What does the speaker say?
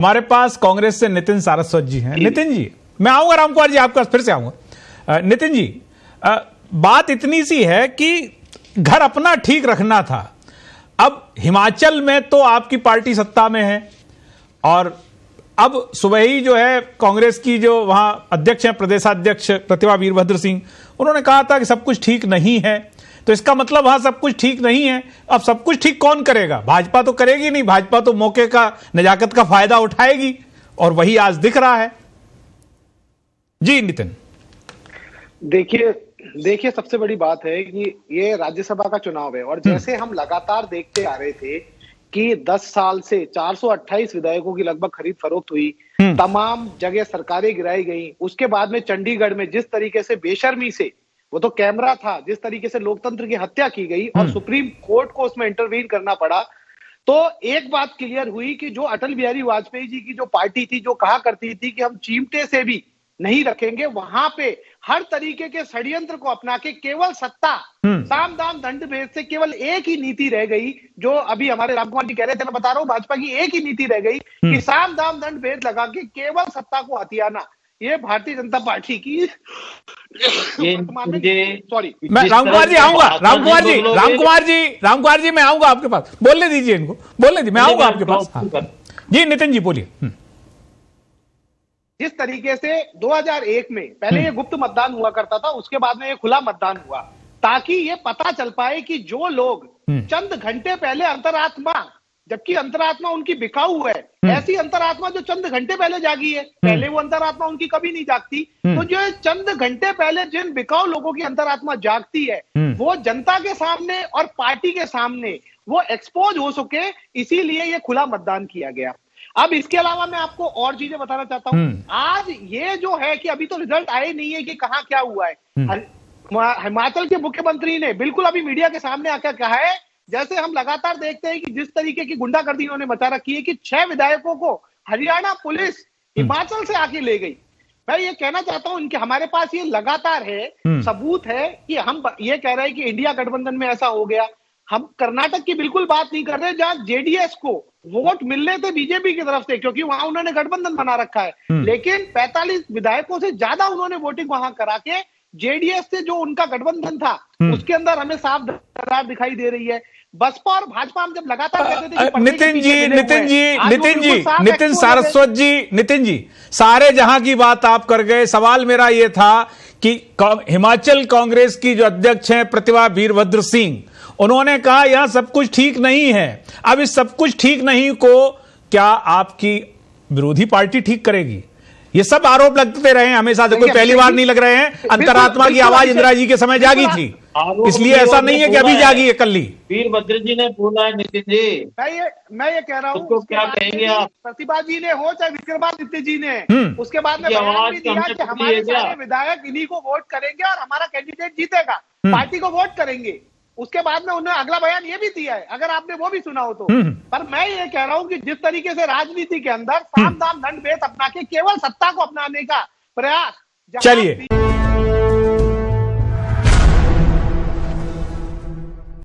हमारे पास कांग्रेस से नितिन सारस्वत जी हैं। नितिन जी, मैं आऊंगा राम कुमार जी आपके पास फिर से आऊंगा। नितिन जी, बात इतनी सी है कि घर अपना ठीक रखना था। अब हिमाचल में तो आपकी पार्टी सत्ता में है और अब सुबह ही जो है कांग्रेस की जो वहां अध्यक्ष हैं, प्रदेशाध्यक्ष प्रतिभा वीरभद्र सिंह, उन्होंने कहा था कि सब कुछ ठीक नहीं है। तो इसका मतलब वहां सब कुछ ठीक नहीं है। अब सब कुछ ठीक कौन करेगा? भाजपा तो करेगी नहीं। भाजपा तो मौके का, नजाकत का फायदा उठाएगी और वही आज दिख रहा है। जी नितिन। देखिए सबसे बड़ी बात है कि ये राज्यसभा का चुनाव है और जैसे हम लगातार देखते आ रहे थे कि 10 साल से 428 विधायकों की लगभग खरीद फरोख्त हुई, तमाम जगह सरकारें गिराई गई। उसके बाद में चंडीगढ़ में जिस तरीके से बेशर्मी से, वो तो कैमरा था, जिस तरीके से लोकतंत्र की हत्या की गई और सुप्रीम कोर्ट को उसमें इंटरवीन करना पड़ा, तो एक बात क्लियर हुई कि जो अटल बिहारी वाजपेयी जी की जो पार्टी थी, जो कहा करती थी कि हम चिमटे से भी नहीं रखेंगे, वहां पे हर तरीके के षड्यंत्र को अपना के केवल सत्ता, साम दाम दंड भेद से केवल एक ही नीति रह गई, जो अभी हमारे राम कुमार जी कह रहे थे, मैं बता रहा हूं, भाजपा की एक ही नीति रह गई कि साम दाम दंड भेद लगा के केवल सत्ता को हथियाना। ये भारतीय जनता पार्टी की सॉरी, मैं राम कुमार जी आऊंगा। राम कुमार जी मैं आऊंगा आपके पास। बोलने दीजिए इनको, बोलने दीजिए, मैं आऊंगा आपके पास। जी नितिन जी बोलिए। जिस तरीके से 2001 में पहले ये गुप्त मतदान हुआ करता था, उसके बाद में ये खुला मतदान हुआ, ताकि ये पता चल पाए कि जो लोग चंद घंटे पहले अंतरात्मा, जबकि अंतरात्मा उनकी बिकाऊ है, ऐसी अंतरात्मा जो चंद घंटे पहले जागी है, पहले वो अंतरात्मा उनकी कभी नहीं जागती, तो जो चंद घंटे पहले जिन बिकाऊ लोगों की अंतरात्मा जागती है, वो जनता के सामने और पार्टी के सामने वो एक्सपोज हो सके, इसीलिए ये खुला मतदान किया गया। अब इसके अलावा मैं आपको और चीजें बताना चाहता हूं। आज ये जो है कि अभी तो रिजल्ट आए नहीं है कि कहां क्या हुआ है। हिमाचल के मुख्यमंत्री ने बिल्कुल अभी मीडिया के सामने आकर कहा है, जैसे हम लगातार देखते हैं कि जिस तरीके की गुंडागर्दी इन्होंने मचा रखी है कि 6 विधायकों को हरियाणा पुलिस हिमाचल से आके ले गई। मैं ये कहना चाहता हूं, इनके हमारे पास ये लगातार है, सबूत है कि हम ये कह रहे हैं कि इंडिया गठबंधन में ऐसा हो गया। हम कर्नाटक की बिल्कुल बात नहीं कर रहे, जहां जेडीएस को वोट मिलने थे बीजेपी की तरफ से, क्योंकि वहां उन्होंने गठबंधन बना रखा है, लेकिन 45 विधायकों से ज्यादा उन्होंने वोटिंग वहां करा के जेडीएस से जो उनका गठबंधन था, उसके अंदर हमें साफ दरार दिखाई दे रही है। बसपा और भाजपा हम जब लगातार कहते थे नितिन सारस्वत जी, नितिन जी, सारे जहां की बात आप कर गए। सवाल मेरा यह था कि हिमाचल कांग्रेस की जो अध्यक्ष हैं प्रतिभा वीरभद्र सिंह, उन्होंने कहा यहां सब कुछ ठीक नहीं है। अब इस सब कुछ ठीक नहीं को क्या आपकी विरोधी पार्टी ठीक करेगी? ये सब आरोप लगते रहे हमेशा से, कोई पहली बार नहीं लग रहे हैं। अंतरात्मा की आवाज इंदिरा जी के समय जागी थी, इसलिए ऐसा नहीं है कि अभी जागी है कल ही। वीरभद्र जी ने बोला है नितिन जी। मैं ये कह रहा हूँ, तो क्या कहेंगे आप? प्रतिभा जी ने हो चाहे विक्रमादित्य जी ने, उसके बाद में बयान भी दिया कि हमारे सारे विधायक इन्हीं को वोट करेंगे और हमारा कैंडिडेट जीतेगा, पार्टी को वोट करेंगे। उसके बाद में उन्होंने अगला बयान ये भी दिया है, अगर आपने वो भी सुना हो तो। पर मैं ये कह रहा हूं कि जिस तरीके से राजनीति के अंदर साम दाम दंड भेद अपना के केवल सत्ता को अपनाने का प्रयास, चलिए